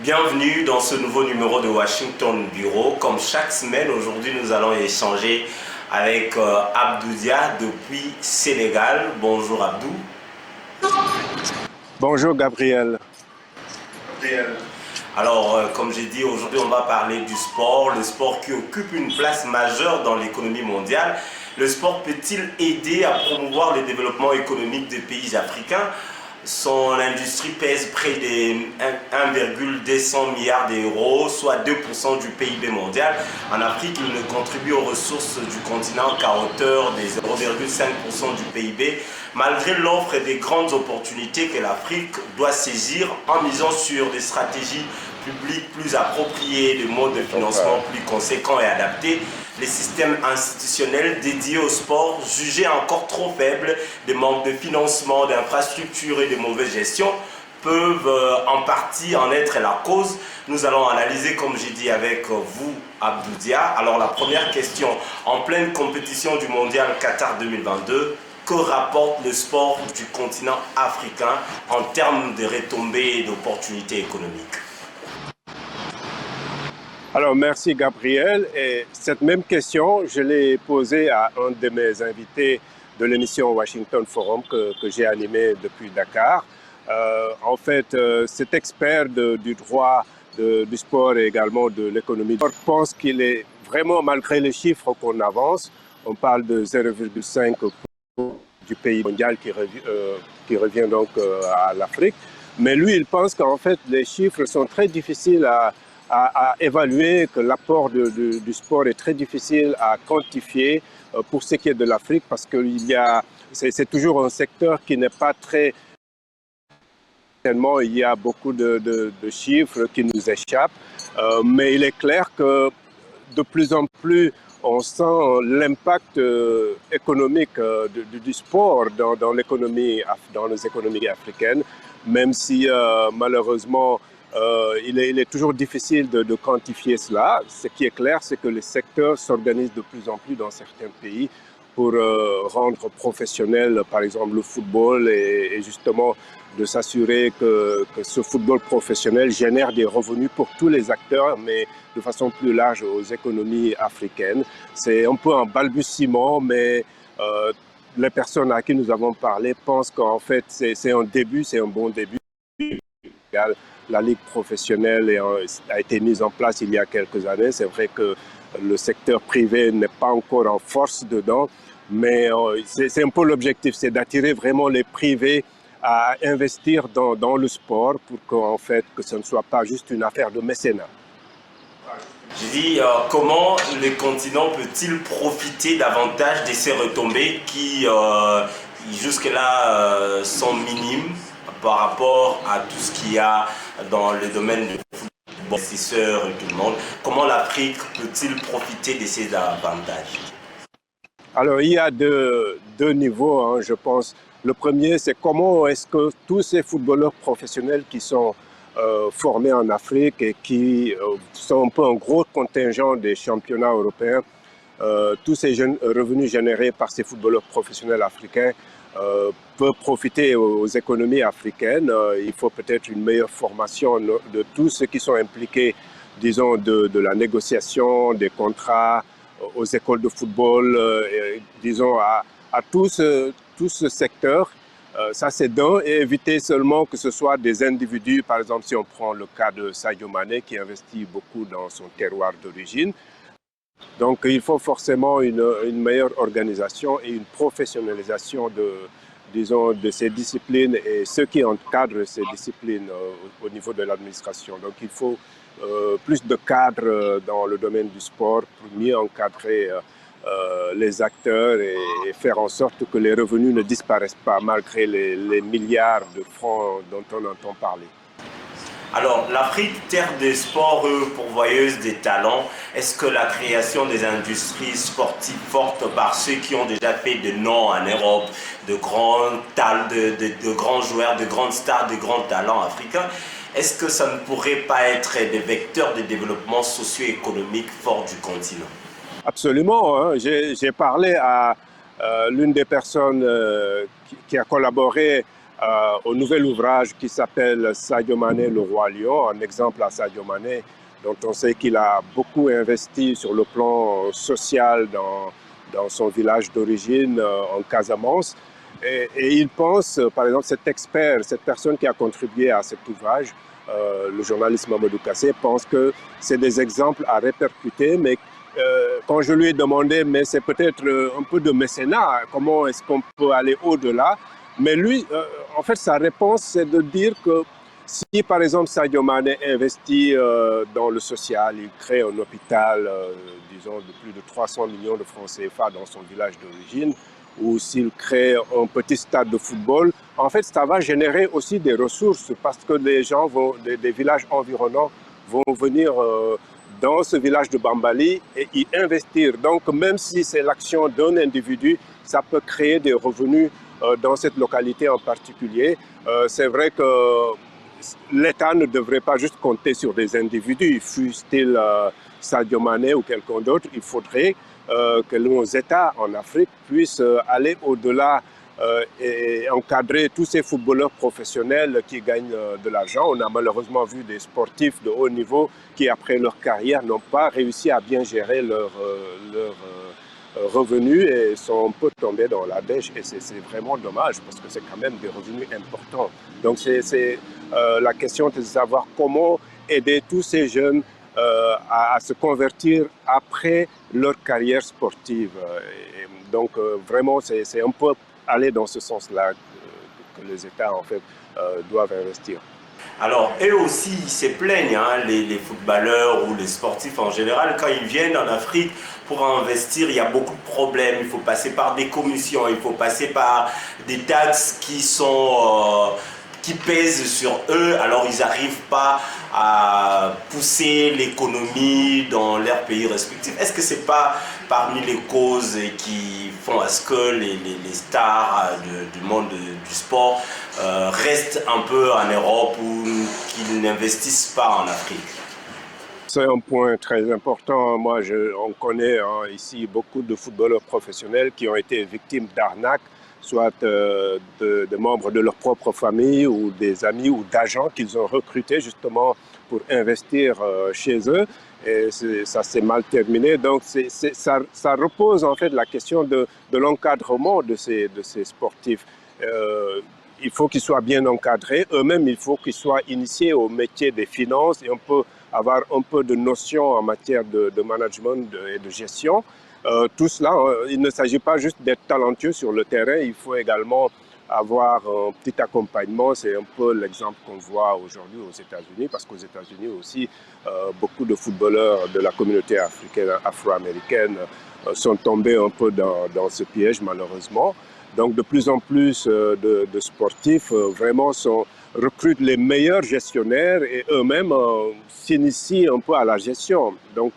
Bienvenue dans ce nouveau numéro de Washington Bureau. Comme chaque semaine, aujourd'hui nous allons échanger avec Abdou Dia depuis Sénégal. Bonjour Abdou. Bonjour Gabriel. Alors, comme j'ai dit, aujourd'hui on va parler du sport, le sport qui occupe une place majeure dans l'économie mondiale. Le sport peut-il aider à promouvoir le développement économique des pays africains? Son industrie pèse près de 1,2 milliard d'euros, soit 2% du PIB mondial. En Afrique, il ne contribue aux ressources du continent qu'à hauteur de 0,5% du PIB, malgré l'offre et des grandes opportunités que l'Afrique doit saisir en misant sur des stratégies publiques plus appropriées, des modes de financement plus conséquents et adaptés. Les systèmes institutionnels dédiés au sport, jugés encore trop faibles, des manques de financement, d'infrastructures et de mauvaise gestion, peuvent en partie en être la cause. Nous allons analyser, comme j'ai dit, avec vous, Abdou Dia. Alors la première question, en pleine compétition du mondial Qatar 2022, que rapporte le sport du continent africain en termes de retombées et d'opportunités économiques? Alors merci Gabriel. Et cette même question, je l'ai posée à un de mes invités de l'émission Washington Forum que j'ai animé depuis Dakar. Cet expert du droit du sport et également de l'économie, je pense qu'il est vraiment, malgré les chiffres qu'on avance, on parle de 0,5% du pays mondial qui revient donc à l'Afrique. Mais lui, il pense qu'en fait, les chiffres sont très difficiles à évaluer, que l'apport du sport est très difficile à quantifier pour ce qui est de l'Afrique, parce que c'est toujours un secteur qui n'est pas très... Tellement il y a beaucoup de chiffres qui nous échappent, mais il est clair que de plus en plus on sent l'impact économique du sport dans les économies africaines, même si malheureusement il est toujours difficile de quantifier cela. Ce qui est clair, c'est que les secteurs s'organisent de plus en plus dans certains pays pour rendre professionnel, par exemple, le football et justement de s'assurer que ce football professionnel génère des revenus pour tous les acteurs, mais de façon plus large aux économies africaines. C'est un peu un balbutiement, mais les personnes à qui nous avons parlé pensent qu'en fait c'est un début, c'est un bon début. La ligue professionnelle a été mise en place il y a quelques années. C'est vrai que le secteur privé n'est pas encore en force dedans, mais c'est un peu l'objectif, c'est d'attirer vraiment les privés à investir dans le sport pour que ce ne soit pas juste une affaire de mécénat. J'ai dit, comment le continent peut-il profiter davantage de ces retombées qui jusque-là sont minimes par rapport à tout ce qu'il y a dans le domaine du football, investisseurs et tout le monde? Comment l'Afrique peut-il profiter de ces avantages? Alors, il y a deux niveaux, hein, je pense. Le premier, c'est comment est-ce que tous ces footballeurs professionnels qui sont formés en Afrique et qui sont un peu un gros contingent des championnats européens, tous ces revenus générés par ces footballeurs professionnels africains peuvent profiter aux économies africaines. Il faut peut-être une meilleure formation de tous ceux qui sont impliqués, disons, de la négociation des contrats, aux écoles de football, disons, à tout ce secteur. Ça, c'est d'un, et éviter seulement que ce soit des individus. Par exemple, si on prend le cas de Sadio Mané, qui investit beaucoup dans son terroir d'origine. Donc, il faut forcément une meilleure organisation et une professionnalisation de ces disciplines et ceux qui encadrent ces disciplines au niveau de l'administration. Donc, il faut plus de cadres dans le domaine du sport pour mieux encadrer les acteurs et faire en sorte que les revenus ne disparaissent pas malgré les milliards de francs dont on entend parler. Alors, l'Afrique, terre des sports pourvoyeuse des talents, est-ce que la création des industries sportives fortes par ceux qui ont déjà fait de nom en Europe, de grands joueurs, de grandes stars, de grands talents africains, est-ce que ça ne pourrait pas être des vecteurs de développement socio-économique fort du continent? Absolument, hein. J'ai parlé à l'une des personnes qui a collaboré au nouvel ouvrage qui s'appelle Sadio Mané, le roi lion, un exemple à Sadio Mané, dont on sait qu'il a beaucoup investi sur le plan social dans son village d'origine, en Casamance. Et il pense, par exemple, cet expert, cette personne qui a contribué à cet ouvrage, le journaliste Mamadou Kassé, pense que c'est des exemples à répercuter, mais quand je lui ai demandé, mais c'est peut-être un peu de mécénat, comment est-ce qu'on peut aller au-delà? Mais lui, en fait, sa réponse, c'est de dire que si, par exemple, Sadio Mané investit dans le social, il crée un hôpital, disons, de plus de 300 millions de francs CFA dans son village d'origine, ou s'il crée un petit stade de football, en fait, ça va générer aussi des ressources parce que les gens des villages environnants vont venir dans ce village de Bambali et y investir. Donc, même si c'est l'action d'un individu, ça peut créer des revenus dans cette localité en particulier. C'est vrai que l'État ne devrait pas juste compter sur des individus, fût-il Sadio Mané ou quelqu'un d'autre. Il faudrait que nos États en Afrique puissent aller au-delà et encadrer tous ces footballeurs professionnels qui gagnent de l'argent. On a malheureusement vu des sportifs de haut niveau qui, après leur carrière, n'ont pas réussi à bien gérer leurs revenus et sont un peu tombés dans la dèche. Et c'est vraiment dommage parce que c'est quand même des revenus importants. Donc c'est la question de savoir comment aider tous ces jeunes à se convertir après leur carrière sportive. Et donc vraiment, c'est un peu aller dans ce sens-là que les États en fait doivent investir. Alors, eux aussi, ils se plaignent, hein, les footballeurs ou les sportifs en général, quand ils viennent en Afrique pour investir, il y a beaucoup de problèmes. Il faut passer par des commissions, il faut passer par des taxes qui pèsent sur eux, alors ils n'arrivent pas à pousser l'économie dans leurs pays respectifs. Est-ce que ce n'est pas parmi les causes qui font à ce que les stars du monde du sport restent un peu en Europe ou qu'ils n'investissent pas en Afrique? C'est un point très important. Moi, on connaît ici beaucoup de footballeurs professionnels qui ont été victimes d'arnaques, soit de membres de leur propre famille ou des amis ou d'agents qu'ils ont recrutés justement pour investir chez eux. Et ça s'est mal terminé. Donc, ça repose en fait la question de l'encadrement de ces sportifs. Il faut qu'ils soient bien encadrés. Eux-mêmes, il faut qu'ils soient initiés au métier des finances et on peut avoir un peu de notion en matière de management et de gestion. Tout cela, il ne s'agit pas juste d'être talentueux sur le terrain, il faut également avoir un petit accompagnement. C'est un peu l'exemple qu'on voit aujourd'hui aux États-Unis, parce qu'aux États-Unis aussi, beaucoup de footballeurs de la communauté africaine, afro-américaine sont tombés un peu dans ce piège, malheureusement. Donc, de plus en plus de sportifs vraiment recrutent les meilleurs gestionnaires et eux-mêmes s'initient un peu à la gestion. Donc,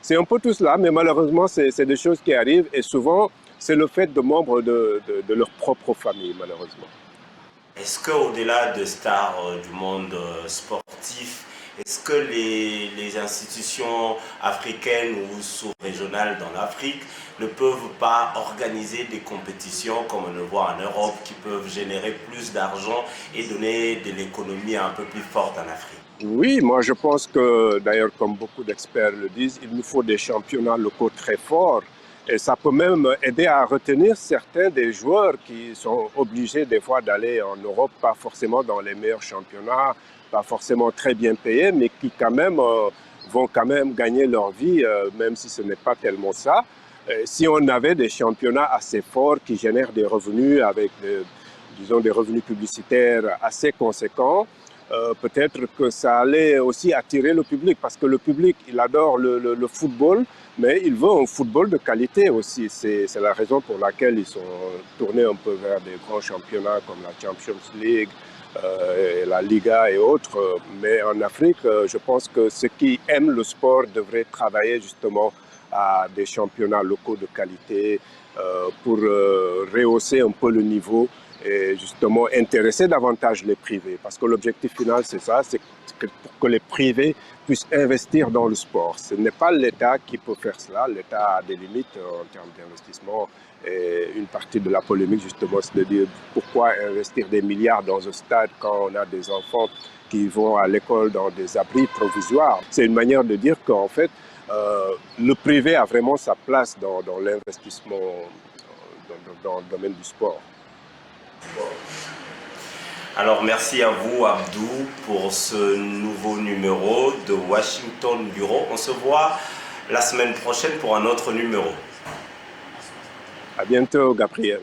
c'est un peu tout cela, mais malheureusement, c'est des choses qui arrivent et souvent, c'est le fait de membres de leur propre famille, malheureusement. Est-ce qu'au-delà de stars du monde sportif, est-ce que les institutions africaines ou sous-régionales dans l'Afrique ne peuvent pas organiser des compétitions comme on le voit en Europe qui peuvent générer plus d'argent et donner de l'économie un peu plus forte en Afrique? Oui, moi je pense que, d'ailleurs comme beaucoup d'experts le disent, il nous faut des championnats locaux très forts. Et ça peut même aider à retenir certains des joueurs qui sont obligés des fois d'aller en Europe, pas forcément dans les meilleurs championnats, pas forcément très bien payés, mais qui quand même vont quand même gagner leur vie, même si ce n'est pas tellement ça. Si on avait des championnats assez forts qui génèrent des revenus avec, disons, des revenus publicitaires assez conséquents, peut-être que ça allait aussi attirer le public, parce que le public, il adore le football, mais il veut un football de qualité aussi. C'est la raison pour laquelle ils sont tournés un peu vers des grands championnats comme la Champions League, la Liga et autres. Mais en Afrique, je pense que ceux qui aiment le sport devraient travailler justement à des championnats locaux de qualité pour rehausser un peu le niveau et justement intéresser davantage les privés. Parce que l'objectif final, c'est ça, c'est pour que les privés puissent investir dans le sport. Ce n'est pas l'État qui peut faire cela. L'État a des limites en termes d'investissement. Et une partie de la polémique, justement, c'est de dire pourquoi investir des milliards dans un stade quand on a des enfants qui vont à l'école dans des abris provisoires. C'est une manière de dire qu'en fait, le privé a vraiment sa place dans l'investissement dans le domaine du sport. Alors merci à vous Abdou pour ce nouveau numéro de Washington Bureau. On se voit la semaine prochaine pour un autre numéro. À bientôt, Gabriel.